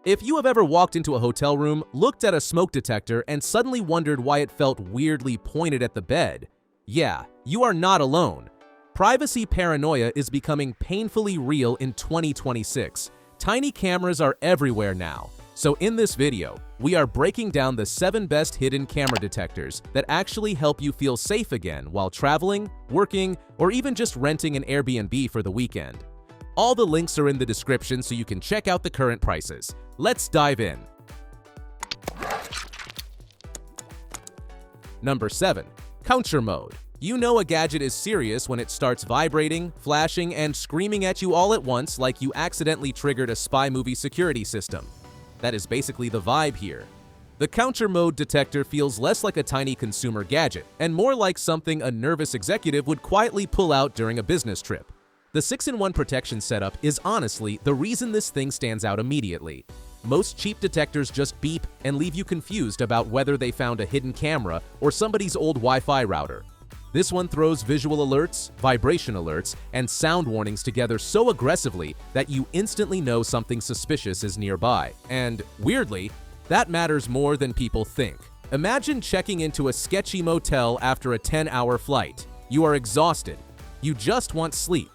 If you have ever walked into a hotel room, looked at a smoke detector, and suddenly wondered why it felt weirdly pointed at the bed, yeah, you are not alone. Privacy paranoia is becoming painfully real in 2026. Tiny cameras are everywhere now. So in this video, we are breaking down the 7 best hidden camera detectors that actually help you feel safe again while traveling, working, or even just renting an Airbnb for the weekend. All the links are in the description so you can check out the current prices. Let's dive in. Number 7. Counter mode. You know a gadget is serious when it starts vibrating, flashing, and screaming at you all at once like you accidentally triggered a spy movie security system. That is basically the vibe here. The counter mode detector feels less like a tiny consumer gadget and more like something a nervous executive would quietly pull out during a business trip. The 6-in-1 protection setup is honestly the reason this thing stands out immediately. Most cheap detectors just beep and leave you confused about whether they found a hidden camera or somebody's old Wi-Fi router. This one throws visual alerts, vibration alerts, and sound warnings together so aggressively that you instantly know something suspicious is nearby. And, weirdly, that matters more than people think. Imagine checking into a sketchy motel after a 10-hour flight. You are exhausted. You just want sleep.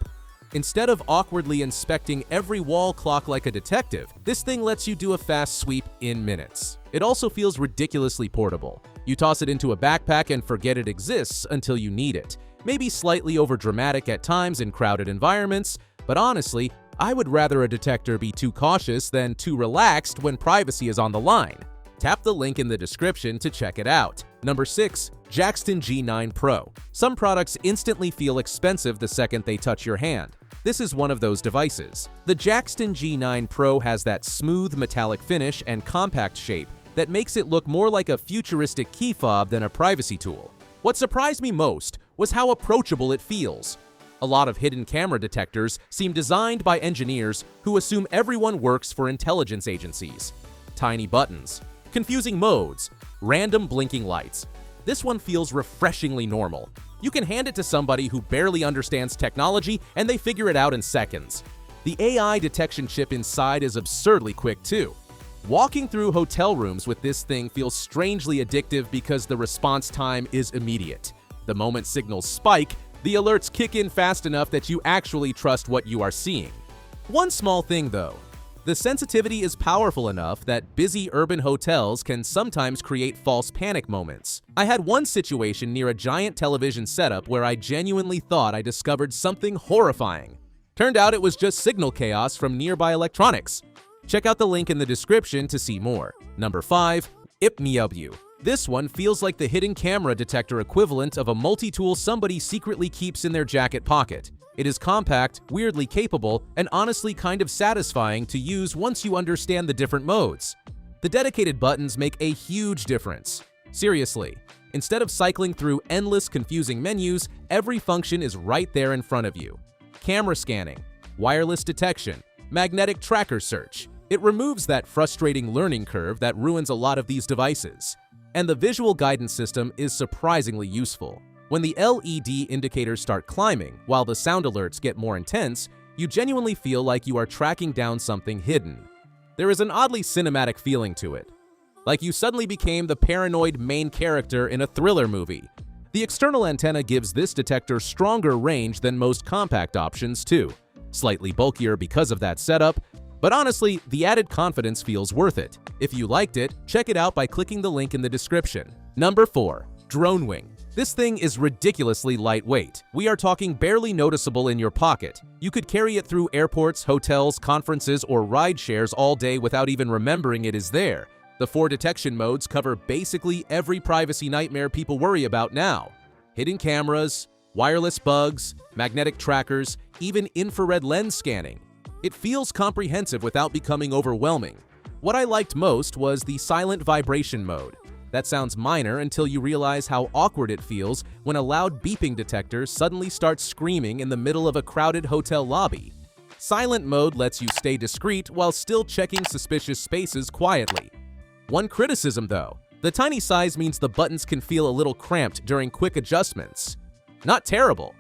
Instead of awkwardly inspecting every wall clock like a detective, this thing lets you do a fast sweep in minutes. It also feels ridiculously portable. You toss it into a backpack and forget it exists until you need it. Maybe slightly overdramatic at times in crowded environments, but honestly, I would rather a detector be too cautious than too relaxed when privacy is on the line. Tap the link in the description to check it out. Number 6. Jackson G9 Pro. Some products instantly feel expensive the second they touch your hand. This is one of those devices. The Jackson G9 Pro has that smooth metallic finish and compact shape that makes it look more like a futuristic key fob than a privacy tool. What surprised me most was how approachable it feels. A lot of hidden camera detectors seem designed by engineers who assume everyone works for intelligence agencies. Tiny buttons, confusing modes, random blinking lights. This one feels refreshingly normal. You can hand it to somebody who barely understands technology and they figure it out in seconds. The AI detection chip inside is absurdly quick too. Walking through hotel rooms with this thing feels strangely addictive because the response time is immediate. The moment signals spike, the alerts kick in fast enough that you actually trust what you are seeing. One small thing though, the sensitivity is powerful enough that busy urban hotels can sometimes create false panic moments. I had one situation near a giant television setup where I genuinely thought I discovered something horrifying. Turned out it was just signal chaos from nearby electronics. Check out the link in the description to see more. Number 5. IPMW. This one feels like the hidden camera detector equivalent of a multi-tool somebody secretly keeps in their jacket pocket. It is compact, weirdly capable, and honestly kind of satisfying to use once you understand the different modes. The dedicated buttons make a huge difference. Seriously, instead of cycling through endless confusing menus, every function is right there in front of you. Camera scanning, wireless detection, magnetic tracker search. It removes that frustrating learning curve that ruins a lot of these devices. And the visual guidance system is surprisingly useful. When the LED indicators start climbing, while the sound alerts get more intense, you genuinely feel like you are tracking down something hidden. There is an oddly cinematic feeling to it. Like you suddenly became the paranoid main character in a thriller movie. The external antenna gives this detector stronger range than most compact options too. Slightly bulkier because of that setup, but honestly, the added confidence feels worth it. If you liked it, check it out by clicking the link in the description. Number 4. Drone Wing. This thing is ridiculously lightweight. We are talking barely noticeable in your pocket. You could carry it through airports, hotels, conferences, or ride shares all day without even remembering it is there. The 4 detection modes cover basically every privacy nightmare people worry about now. Hidden cameras, wireless bugs, magnetic trackers, even infrared lens scanning. It feels comprehensive without becoming overwhelming. What I liked most was the silent vibration mode. That sounds minor until you realize how awkward it feels when a loud beeping detector suddenly starts screaming in the middle of a crowded hotel lobby. Silent mode lets you stay discreet while still checking suspicious spaces quietly. One criticism though, the tiny size means the buttons can feel a little cramped during quick adjustments. Not terrible,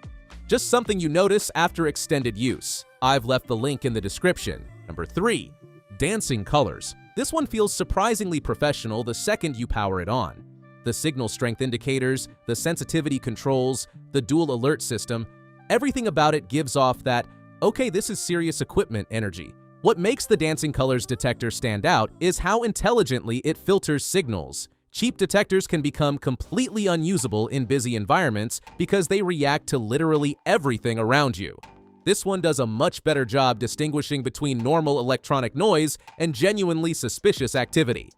just something you notice after extended use. I've left the link in the description. Number 3. Dancing colors. This one feels surprisingly professional the second you power it on. The signal strength indicators, the sensitivity controls, the dual alert system, everything about it gives off that, okay, this is serious equipment energy. What makes the dancing colors detector stand out is how intelligently it filters signals. Cheap detectors can become completely unusable in busy environments because they react to literally everything around you. This one does a much better job distinguishing between normal electronic noise and genuinely suspicious activity.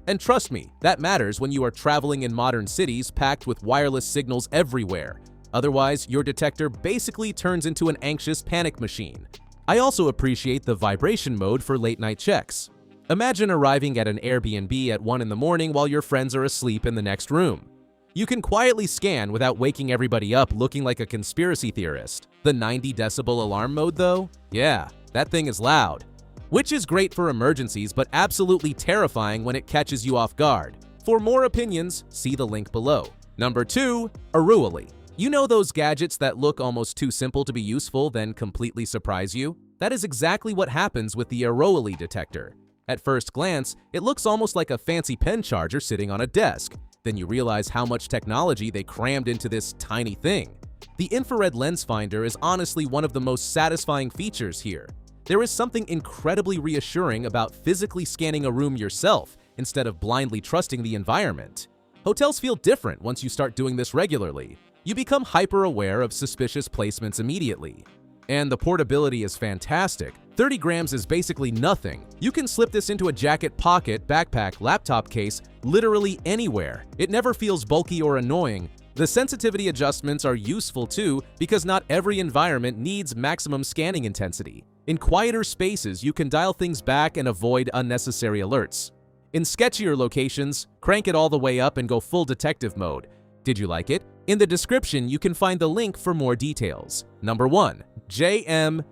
And trust me, that matters when you are traveling in modern cities packed with wireless signals everywhere. Otherwise, your detector basically turns into an anxious panic machine. I also appreciate the vibration mode for late-night checks. Imagine arriving at an Airbnb at 1 in the morning while your friends are asleep in the next room. You can quietly scan without waking everybody up looking like a conspiracy theorist. The 90 decibel alarm mode though? Yeah, that thing is loud. Which is great for emergencies but absolutely terrifying when it catches you off guard. For more opinions, see the link below. Number 2. Aruali. You know those gadgets that look almost too simple to be useful then completely surprise you? That is exactly what happens with the Aruali detector. At first glance, it looks almost like a fancy pen charger sitting on a desk. Then you realize how much technology they crammed into this tiny thing. The infrared lens finder is honestly one of the most satisfying features here. There is something incredibly reassuring about physically scanning a room yourself instead of blindly trusting the environment. Hotels feel different once you start doing this regularly. You become hyper-aware of suspicious placements immediately. And the portability is fantastic. 30 grams is basically nothing. You can slip this into a jacket pocket, backpack, laptop case, literally anywhere. It never feels bulky or annoying. The sensitivity adjustments are useful too because not every environment needs maximum scanning intensity. In quieter spaces, you can dial things back and avoid unnecessary alerts. In sketchier locations, crank it all the way up and go full detective mode. Did you like it? In the description, you can find the link for more details. Number 1. JMDHKK.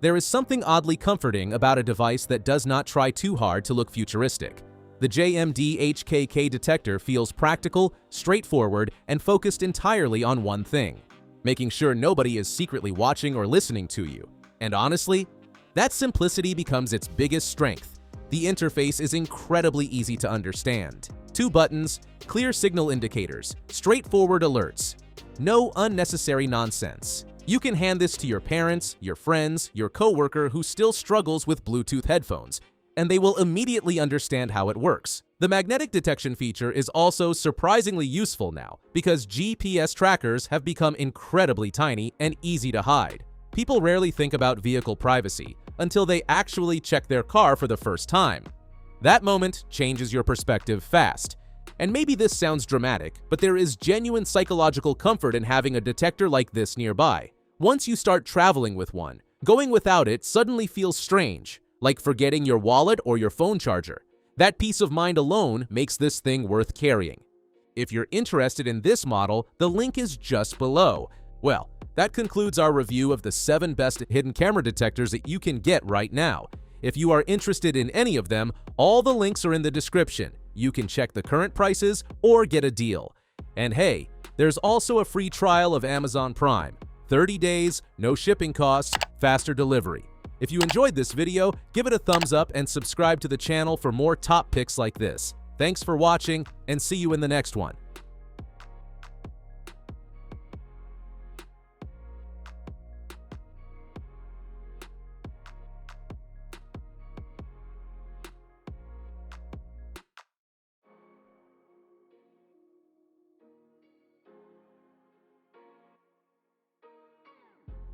There is something oddly comforting about a device that does not try too hard to look futuristic. The JMDHKK detector feels practical, straightforward, and focused entirely on one thing, making sure nobody is secretly watching or listening to you. And honestly, that simplicity becomes its biggest strength. The interface is incredibly easy to understand. 2 buttons, clear signal indicators, straightforward alerts. No unnecessary nonsense. You can hand this to your parents, your friends, your coworker who still struggles with Bluetooth headphones, and they will immediately understand how it works. The magnetic detection feature is also surprisingly useful now because GPS trackers have become incredibly tiny and easy to hide. People rarely think about vehicle privacy until they actually check their car for the first time. That moment changes your perspective fast. And maybe this sounds dramatic, but there is genuine psychological comfort in having a detector like this nearby. Once you start traveling with one, going without it suddenly feels strange, like forgetting your wallet or your phone charger. That peace of mind alone makes this thing worth carrying. If you're interested in this model, the link is just below. Well, that concludes our review of the 7 best hidden camera detectors that you can get right now. If you are interested in any of them, all the links are in the description. You can check the current prices or get a deal. And hey, there's also a free trial of Amazon Prime. 30 days, no shipping costs, faster delivery. If you enjoyed this video, give it a thumbs up and subscribe to the channel for more top picks like this. Thanks for watching, and see you in the next one.